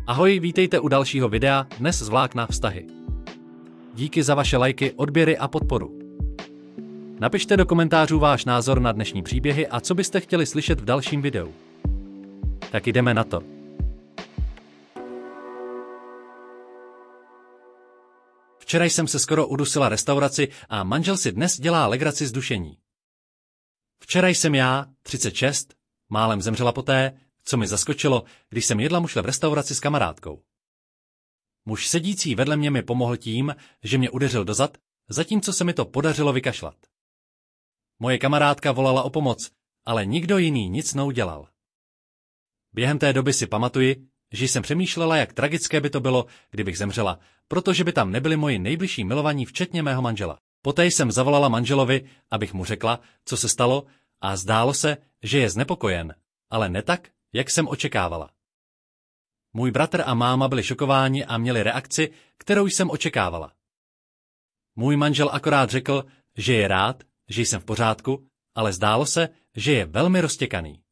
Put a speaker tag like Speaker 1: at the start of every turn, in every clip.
Speaker 1: Ahoj, vítejte u dalšího videa, dnes z vlákna vztahy. Díky za vaše lajky, odběry a podporu. Napište do komentářů váš názor na dnešní příběhy a co byste chtěli slyšet v dalším videu. Tak jdeme na to. Včera jsem se skoro udusila restauraci a manžel si dnes dělá legraci z dušení. Včera jsem já, 36, málem zemřela poté, co mi zaskočilo, když jsem jedla mušle v restauraci s kamarádkou. Muž sedící vedle mě mi pomohl tím, že mě udeřil do zad, zatímco se mi to podařilo vykašlat. Moje kamarádka volala o pomoc, ale nikdo jiný nic neudělal. Během té doby si pamatuji, že jsem přemýšlela, jak tragické by to bylo, kdybych zemřela, protože by tam nebyli moji nejbližší milovaní, včetně mého manžela. Poté jsem zavolala manželovi, abych mu řekla, co se stalo, a zdálo se, že je znepokojen, ale ne tak, jak jsem očekávala. Můj bratr a máma byli šokováni a měli reakci, kterou jsem očekávala. Můj manžel akorát řekl, že je rád, že jsem v pořádku, ale zdálo se, že je velmi roztěkaný.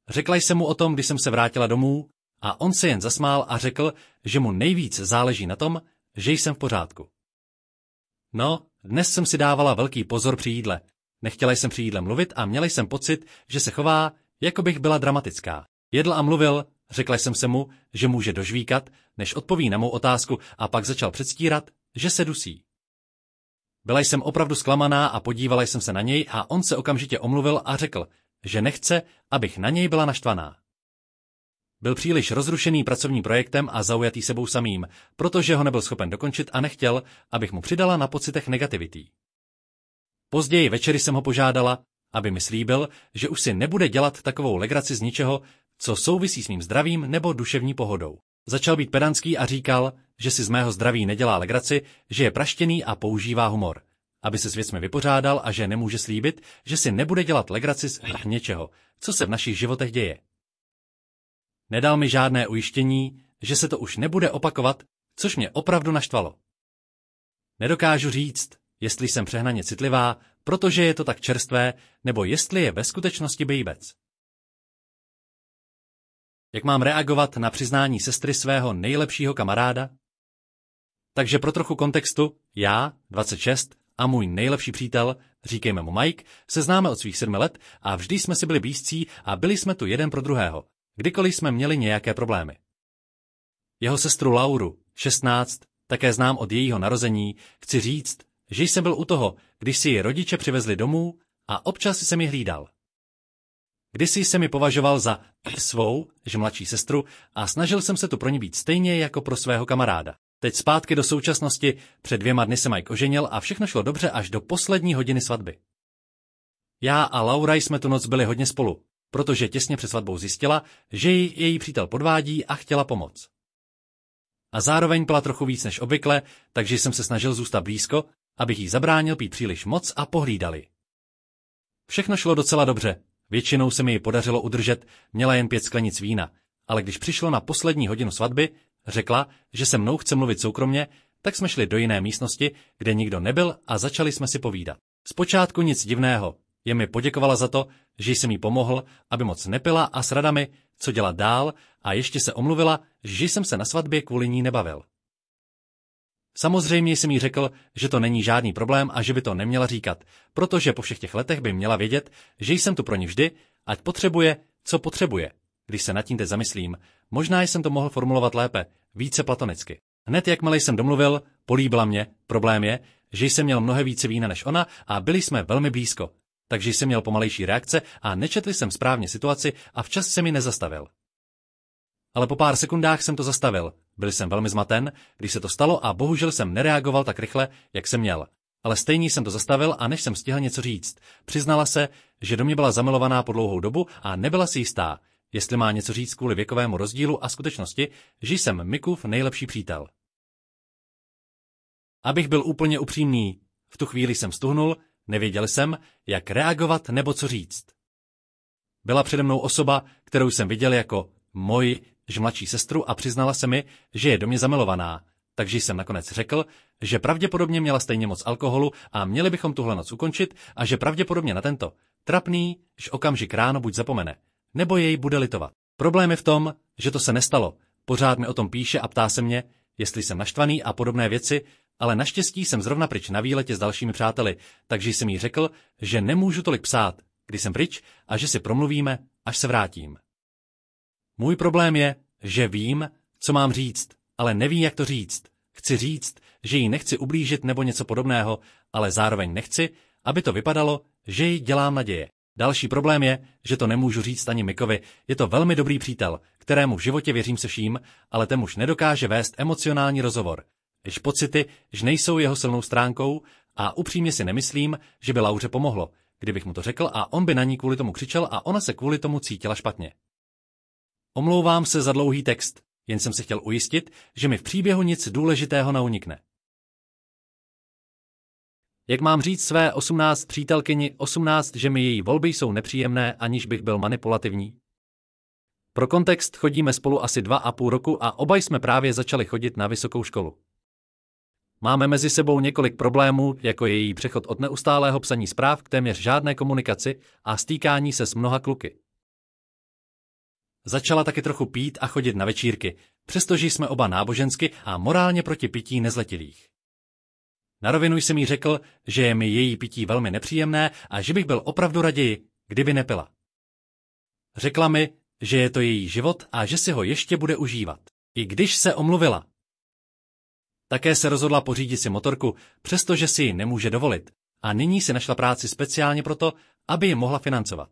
Speaker 1: Řekla jsem mu o tom, když jsem se vrátila domů, a on se jen zasmál a řekl, že mu nejvíc záleží na tom, že jsem v pořádku. No, dnes jsem si dávala velký pozor při jídle. Nechtěla jsem při jídle mluvit a měla jsem pocit, že se chová, jako bych byla dramatická. Jedl a mluvil, řekla jsem se mu, že může dožvíkat, než odpoví na mou otázku, a pak začal předstírat, že se dusí. Byla jsem opravdu zklamaná a podívala jsem se na něj a on se okamžitě omluvil a řekl, že nechce, abych na něj byla naštvaná. Byl příliš rozrušený pracovním projektem a zaujatý sebou samým, protože ho nebyl schopen dokončit a nechtěl, abych mu přidala na pocitech negativity. Později večery jsem ho požádala, aby mi slíbil, že už si nebude dělat takovou legraci z ničeho, co souvisí s mým zdravím nebo duševní pohodou. Začal být pedantský a říkal, že si z mého zdraví nedělá legraci, že je praštěný a používá humor, aby se s věcmi vypořádal, a že nemůže slíbit, že si nebude dělat legraci z něčeho, co se v našich životech děje. Nedal mi žádné ujištění, že se to už nebude opakovat, což mě opravdu naštvalo. Nedokážu říct, jestli jsem přehnaně citlivá, protože je to tak čerstvé, nebo jestli je ve skutečnosti bejbec. Jak mám reagovat na přiznání sestry svého nejlepšího kamaráda? Takže pro trochu kontextu, já, 26, a můj nejlepší přítel, říkejme mu Mike, se známe od svých 7 let a vždy jsme si byli blízcí a byli jsme tu jeden pro druhého, kdykoliv jsme měli nějaké problémy. Jeho sestru Lauru, 16, také znám od jejího narození, chci říct, že jsem byl u toho, když si ji rodiče přivezli domů, a občas jsem ji hlídal. Kdysi jsem ji považoval za svou, že mladší sestru, a snažil jsem se tu pro ní být stejně jako pro svého kamaráda. Teď zpátky do současnosti, před 2 dny se Mike oženil a všechno šlo dobře až do poslední hodiny svatby. Já a Laura jsme tu noc byli hodně spolu, protože těsně před svatbou zjistila, že ji její přítel podvádí a chtěla pomoct. A zároveň pila trochu víc než obvykle, takže jsem se snažil zůstat blízko, abych jí zabránil pít příliš moc a pohlídali. Všechno šlo docela dobře, většinou se mi ji podařilo udržet, měla jen 5 sklenic vína, ale když přišlo na poslední hodinu svatby, řekla, že se mnou chce mluvit soukromně, tak jsme šli do jiné místnosti, kde nikdo nebyl, a začali jsme si povídat. Zpočátku nic divného, jen mi poděkovala za to, že jsem jí pomohl, aby moc nepila, a s radami, co dělat dál, a ještě se omluvila, že jsem se na svatbě kvůli ní nebavil. Samozřejmě jsem jí řekl, že to není žádný problém a že by to neměla říkat, protože po všech těch letech by měla vědět, že jsem tu pro ní vždy, ať potřebuje, co potřebuje. Když se nad tím teď zamyslím, možná jsem to mohl formulovat lépe, více platonicky. Hned jakmile jsem domluvil, políbila mě, problém je, že jsem měl mnohem více vína než ona a byli jsme velmi blízko, takže jsem měl pomalejší reakce a nečetl jsem správně situaci a včas se mi nezastavil. Ale po pár sekundách jsem to zastavil, byl jsem velmi zmaten, když se to stalo, a bohužel jsem nereagoval tak rychle, jak jsem měl. Ale stejně jsem to zastavil, a než jsem stihl něco říct, přiznala se, že do mě byla zamilovaná po dlouhou dobu a nebyla si jistá, jestli má něco říct kvůli věkovému rozdílu a skutečnosti, že jsem Mikův nejlepší přítel. Abych byl úplně upřímný, v tu chvíli jsem stuhnul, nevěděl jsem, jak reagovat nebo co říct. Byla přede mnou osoba, kterou jsem viděl jako moji mladší sestru, a přiznala se mi, že je do mě zamilovaná, takže jsem nakonec řekl, že pravděpodobně měla stejně moc alkoholu a měli bychom tuhle noc ukončit, a že pravděpodobně na tento trapný okamžik ráno buď zapomene, nebo jej bude litovat. Problém je v tom, že to se nestalo, Pořád mi o tom píše a ptá se mě, jestli jsem naštvaný a podobné věci, ale naštěstí jsem zrovna pryč na výletě s dalšími přáteli, takže jsem jí řekl, že nemůžu tolik psát, když jsem pryč a že si promluvíme, až se vrátím. Můj problém je, že vím, co mám říct, ale nevím, jak to říct. Chci říct, že jí nechci ublížit nebo něco podobného, ale zároveň nechci, aby to vypadalo, že jí dělám naděje. Další problém je, že to nemůžu říct ani Mikovi. Je to velmi dobrý přítel, kterému v životě věřím se vším, ale ten muž nedokáže vést emocionální rozhovor. Již pocity, že nejsou jeho silnou stránkou a upřímně si nemyslím, že by Lauře pomohlo, kdybych mu to řekl a on by na ní kvůli tomu křičel a ona se kvůli tomu cítila špatně. Omlouvám se za dlouhý text, jen jsem se chtěl ujistit, že mi v příběhu nic důležitého neunikne. Jak mám říct své 18 přítelkyni 18, že mi její volby jsou nepříjemné, aniž bych byl manipulativní? Pro kontext chodíme spolu asi 2,5 roku a oba jsme právě začali chodit na vysokou školu. Máme mezi sebou několik problémů, jako je její přechod od neustálého psaní zpráv k téměř žádné komunikaci a stýkání se s mnoha kluky. Začala taky trochu pít a chodit na večírky, přestože jsme oba nábožensky a morálně proti pití nezletilých. Na rovinu jsem jí řekl, že je mi její pití velmi nepříjemné a že bych byl opravdu raději, kdyby nepila. Řekla mi, že je to její život a že si ho ještě bude užívat, i když se omluvila. Také se rozhodla pořídit si motorku, přestože si ji nemůže dovolit, a nyní si našla práci speciálně proto, aby ji mohla financovat.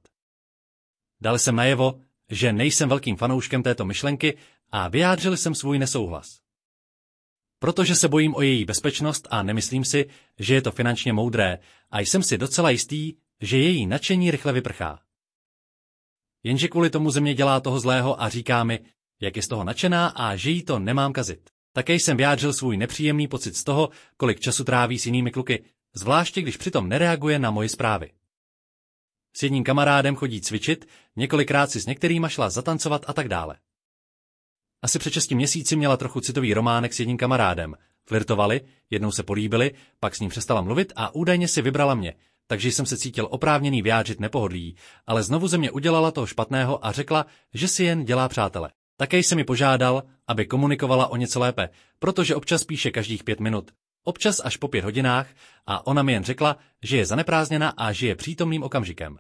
Speaker 1: Dal jsem najevo, že nejsem velkým fanouškem této myšlenky a vyjádřil jsem svůj nesouhlas. Protože se bojím o její bezpečnost a nemyslím si, že je to finančně moudré a jsem si docela jistý, že její nadšení rychle vyprchá. Jenže kvůli tomu ze mě dělá toho zlého a říká mi, jak je z toho nadšená a že jí to nemám kazit. Také jsem vyjádřil svůj nepříjemný pocit z toho, kolik času tráví s jinými kluky, zvláště když přitom nereaguje na moje zprávy. S jedním kamarádem chodí cvičit, několikrát si s některýma šla zatancovat a tak dále. Asi před 6 měsíci měla trochu citový románek s jedním kamarádem. Flirtovali, jednou se políbili, pak s ním přestala mluvit a údajně si vybrala mě, takže jsem se cítil oprávněný vyjádřit nepohodlí, ale znovu ze mě udělala toho špatného a řekla, že si jen dělá přátele. Také jsem mi požádal, aby komunikovala o něco lépe, protože občas píše každých 5 minut, občas až po 5 hodinách a ona mi jen řekla, že je zaneprázdněna a žije přítomným okamžikem.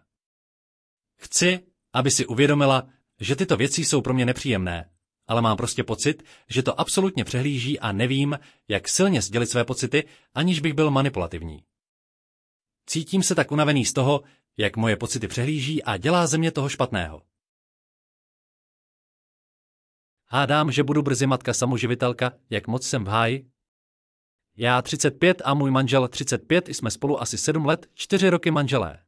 Speaker 1: Chci, aby si uvědomila, že tyto věci jsou pro mě nepříjemné, ale mám prostě pocit, že to absolutně přehlíží a nevím, jak silně sdělit své pocity, aniž bych byl manipulativní. Cítím se tak unavený z toho, jak moje pocity přehlíží a dělá ze mě toho špatného. Hádám, že budu brzy matka samoživitelka, jak moc jsem v háji. Já 35 a můj manžel 35, jsme spolu asi 7 let, 4 roky manželé.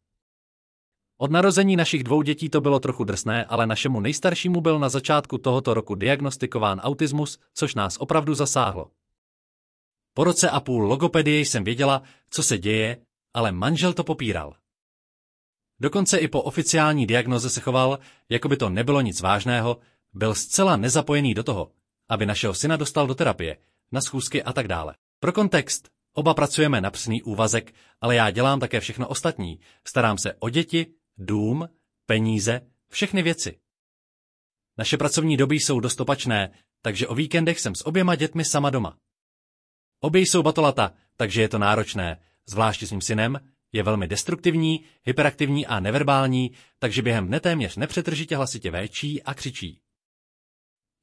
Speaker 1: Od narození našich 2 dětí to bylo trochu drsné, ale našemu nejstaršímu byl na začátku tohoto roku diagnostikován autismus, což nás opravdu zasáhlo. Po roce a půl logopedie jsem věděla, co se děje, ale manžel to popíral. Dokonce i po oficiální diagnoze se choval, jako by to nebylo nic vážného, byl zcela nezapojený do toho, aby našeho syna dostal do terapie, na schůzky a tak dále. Pro kontext, oba pracujeme na psný úvazek, ale já dělám také všechno ostatní. Starám se o děti, dům, peníze, všechny věci. Naše pracovní doby jsou dost opačné, takže o víkendech jsem s oběma dětmi sama doma. Obě jsou batolata, takže je to náročné, zvláště s mým synem, je velmi destruktivní, hyperaktivní a neverbální, takže během dne téměř nepřetržitě hlasitě véčí a křičí.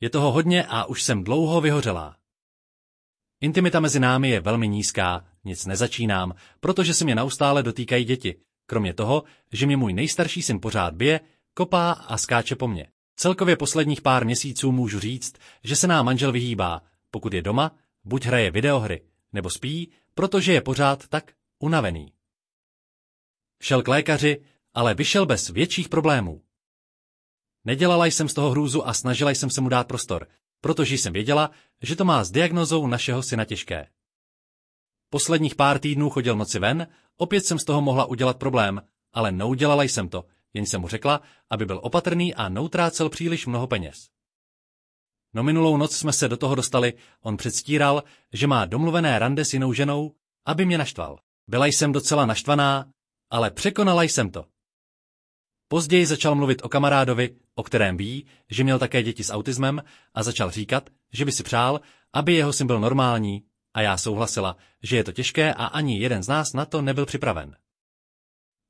Speaker 1: Je toho hodně a už jsem dlouho vyhořelá. Intimita mezi námi je velmi nízká, nic nezačínám, protože se mě neustále dotýkají děti, kromě toho, že mě můj nejstarší syn pořád bije, kopá a skáče po mně. Celkově posledních pár měsíců můžu říct, že se nám manžel vyhýbá, pokud je doma, buď hraje videohry, nebo spí, protože je pořád tak unavený. Šel k lékaři, ale vyšel bez větších problémů. Nedělala jsem z toho hrůzu a snažila jsem se mu dát prostor, protože jsem věděla, že to má s diagnózou našeho syna těžké. Posledních pár týdnů chodil noci ven, opět jsem z toho mohla udělat problém, ale neudělala jsem to, jen jsem mu řekla, aby byl opatrný a neutrácel příliš mnoho peněz. No minulou noc jsme se do toho dostali, on předstíral, že má domluvené rande s jinou ženou, aby mě naštval. Byla jsem docela naštvaná, ale překonala jsem to. Později začal mluvit o kamarádovi, o kterém ví, že měl také děti s autismem a začal říkat, že by si přál, aby jeho syn byl normální, a já souhlasila, že je to těžké a ani jeden z nás na to nebyl připraven.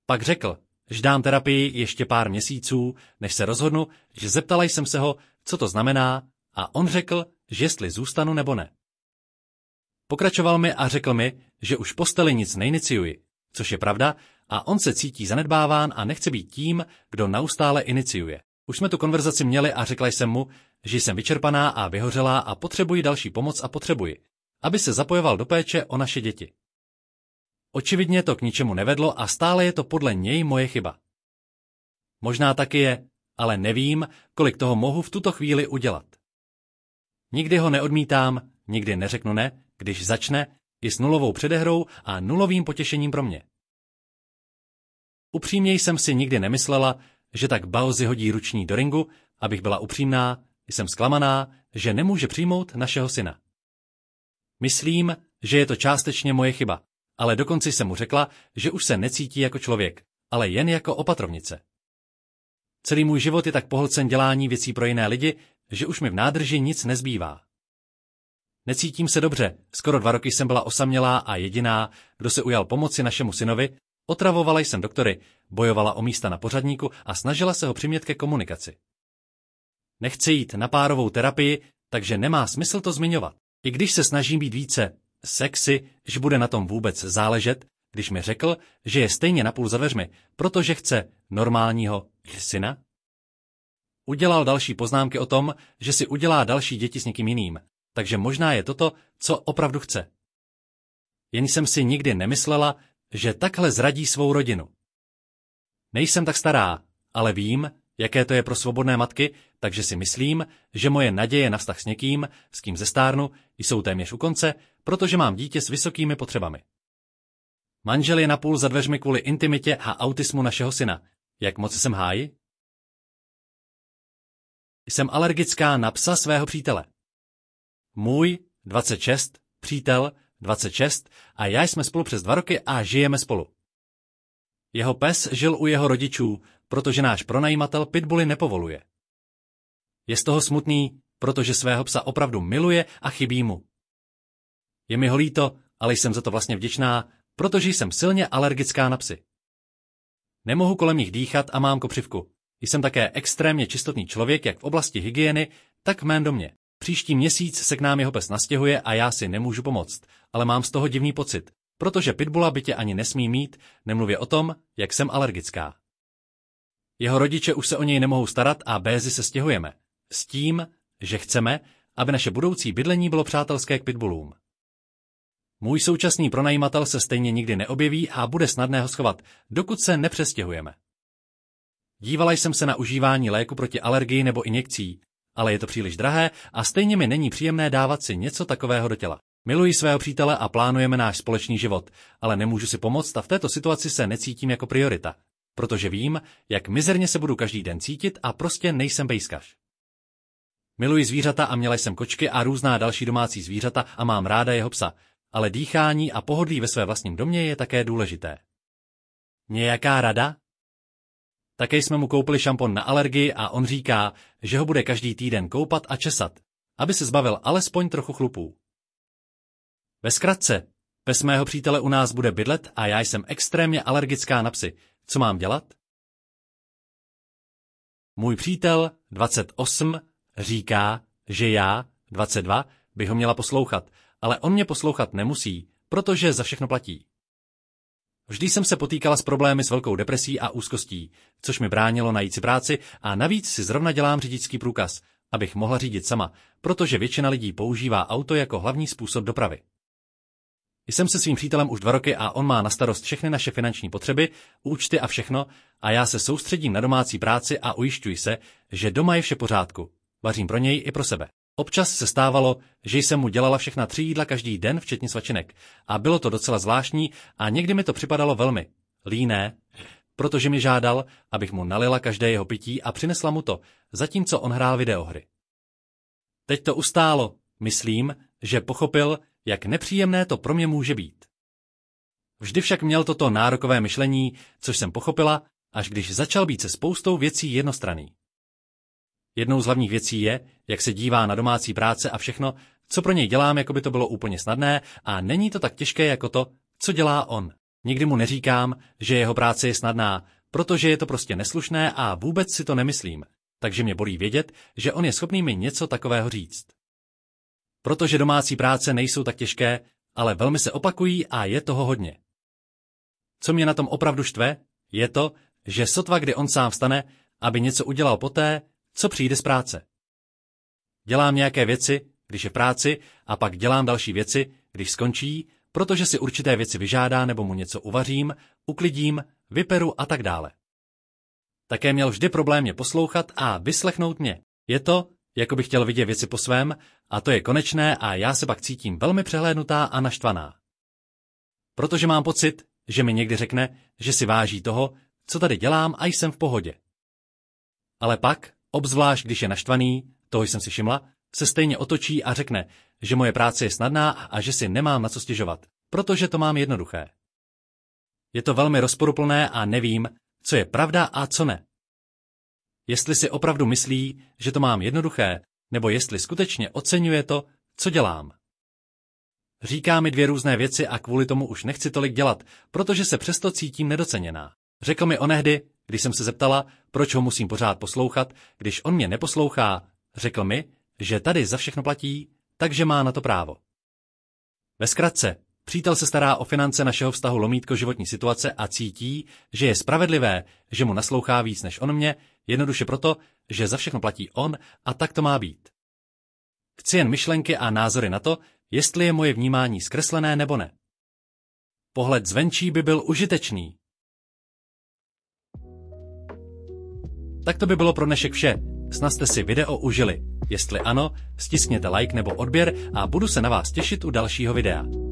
Speaker 1: Pak řekl, že dám terapii ještě pár měsíců, než se rozhodnu, že zeptala jsem se ho, co to znamená, a on řekl, že jestli zůstanu nebo ne. Pokračoval mi a řekl mi, že už v posteli nic neiniciuji, což je pravda, a on se cítí zanedbáván a nechce být tím, kdo neustále iniciuje. Už jsme tu konverzaci měli a řekla jsem mu, že jsem vyčerpaná a vyhořelá a potřebuji další pomoc a potřebuji, aby se zapojoval do péče o naše děti. Očividně to k ničemu nevedlo a stále je to podle něj moje chyba. Možná taky je, ale nevím, kolik toho mohu v tuto chvíli udělat. Nikdy ho neodmítám, nikdy neřeknu ne, když začne, i s nulovou předehrou a nulovým potěšením pro mě. Upřímně jsem si nikdy nemyslela, že tak Baozi hodí ruční do ringu, abych byla upřímná, jsem zklamaná, že nemůže přijmout našeho syna. Myslím, že je to částečně moje chyba, ale dokonce jsem mu řekla, že už se necítí jako člověk, ale jen jako opatrovnice. Celý můj život je tak pohlcen dělání věcí pro jiné lidi, že už mi v nádrži nic nezbývá. Necítím se dobře, skoro 2 roky jsem byla osamělá a jediná, kdo se ujal pomoci našemu synovi, otravovala jsem doktory, bojovala o místa na pořadníku a snažila se ho přimět ke komunikaci. Nechci jít na párovou terapii, takže nemá smysl to zmiňovat. I když se snažím být více sexy, že bude na tom vůbec záležet, když mi řekl, že je stejně napůl za dveřmi, protože chce normálního syna. Udělal další poznámky o tom, že si udělá další děti s někým jiným, takže možná je toto, co opravdu chce. Jen jsem si nikdy nemyslela, že takhle zradí svou rodinu. Nejsem tak stará, ale vím, jaké to je pro svobodné matky, takže si myslím, že moje naděje na vztah s někým, s kým zestárnu, jsou téměř u konce, protože mám dítě s vysokými potřebami. Manžel je napůl za dveřmi kvůli intimitě a autismu našeho syna. Jak moc jsem háji? Jsem alergická na psa svého přítele. Můj, 26, přítel, 26, a já jsme spolu přes 2 roky a žijeme spolu. Jeho pes žil u jeho rodičů, protože náš pronajímatel pitbully nepovoluje. Je z toho smutný, protože svého psa opravdu miluje a chybí mu. Je mi ho líto, ale jsem za to vlastně vděčná, protože jsem silně alergická na psy. Nemohu kolem nich dýchat a mám kopřivku. Jsem také extrémně čistotný člověk, jak v oblasti hygieny, tak v mém domě. Příští měsíc se k nám jeho pes nastěhuje a já si nemůžu pomoct, ale mám z toho divný pocit, protože pitbulla bytě ani nesmí mít, nemluvě o tom, jak jsem alergická. Jeho rodiče už se o něj nemohou starat a brzy se stěhujeme. S tím, že chceme, aby naše budoucí bydlení bylo přátelské k pitbullům. Můj současný pronajímatel se stejně nikdy neobjeví a bude snadné ho schovat, dokud se nepřestěhujeme. Dívala jsem se na užívání léku proti alergii nebo injekcí, ale je to příliš drahé a stejně mi není příjemné dávat si něco takového do těla. Miluji svého přítele a plánujeme náš společný život, ale nemůžu si pomoct a v této situaci se necítím jako priorita, protože vím, jak mizerně se budu každý den cítit a prostě nejsem bejskař. Miluji zvířata a měla jsem kočky a různá další domácí zvířata a mám ráda jeho psa, ale dýchání a pohodlí ve své vlastním domě je také důležité. Nějaká rada? Také jsme mu koupili šampon na alergii a on říká, že ho bude každý týden koupat a česat, aby se zbavil alespoň trochu chlupů. Ve zkratce, pes mého přítele u nás bude bydlet a já jsem extrémně alergická na psy. Co mám dělat? Můj přítel, 28, říká, že já, 22, bych ho měla poslouchat, ale on mě poslouchat nemusí, protože za všechno platí. Vždy jsem se potýkala s problémy s velkou depresí a úzkostí, což mi bránilo najít si práci a navíc si zrovna dělám řidičský průkaz, abych mohla řídit sama, protože většina lidí používá auto jako hlavní způsob dopravy. Jsem se svým přítelem už 2 roky a on má na starost všechny naše finanční potřeby, účty a všechno a já se soustředím na domácí práci a ujišťuji se, že doma je vše pořádku. Vařím pro něj i pro sebe. Občas se stávalo, že jsem mu dělala všechna 3 jídla každý den, včetně svačinek. A bylo to docela zvláštní a někdy mi to připadalo velmi líné, protože mi žádal, abych mu nalila každé jeho pití a přinesla mu to, zatímco on hrál videohry. Teď to ustálo, myslím, že pochopil, jak nepříjemné to pro mě může být. Vždy však měl toto nárokové myšlení, což jsem pochopila, až když začal být se spoustou věcí jednostranný. Jednou z hlavních věcí je, jak se dívá na domácí práce a všechno, co pro něj dělám, jako by to bylo úplně snadné a není to tak těžké jako to, co dělá on. Nikdy mu neříkám, že jeho práce je snadná, protože je to prostě neslušné a vůbec si to nemyslím, takže mě bolí vědět, že on je schopný mi něco takového říct. Protože domácí práce nejsou tak těžké, ale velmi se opakují a je toho hodně. Co mě na tom opravdu štve, je to, že sotva kdy on sám vstane, aby něco udělal poté, co přijde z práce. Dělám nějaké věci, když je v práci, a pak dělám další věci, když skončí, protože si určité věci vyžádá nebo mu něco uvařím, uklidím, vyperu a tak dále. Také měl vždy problém mě poslouchat a vyslechnout mě. Je to, jako bych chtěl vidět věci po svém, a to je konečné a já se pak cítím velmi přehlédnutá a naštvaná. Protože mám pocit, že mi někdy řekne, že si váží toho, co tady dělám a jsem v pohodě. Ale pak, obzvlášť když je naštvaný, toho jsem si všimla, se stejně otočí a řekne, že moje práce je snadná a že si nemám na co stěžovat, protože to mám jednoduché. Je to velmi rozporuplné a nevím, co je pravda a co ne. Jestli si opravdu myslí, že to mám jednoduché, nebo jestli skutečně oceňuje to, co dělám. Říká mi 2 různé věci a kvůli tomu už nechci tolik dělat, protože se přesto cítím nedoceněná. Řekl mi onehdy, když jsem se zeptala, proč ho musím pořád poslouchat, když on mě neposlouchá, řekl mi, že tady za všechno platí, takže má na to právo. Ve zkratce, přítel se stará o finance našeho vztahu lomítko životní situace a cítí, že je spravedlivé, že mu naslouchá víc než on mě, jednoduše proto, že za všechno platí on a tak to má být. Chci jen myšlenky a názory na to, jestli je moje vnímání zkreslené nebo ne. Pohled zvenčí by byl užitečný. Tak to by bylo pro dnešek vše. Snad jste si video užili. Jestli ano, stiskněte like nebo odběr a budu se na vás těšit u dalšího videa.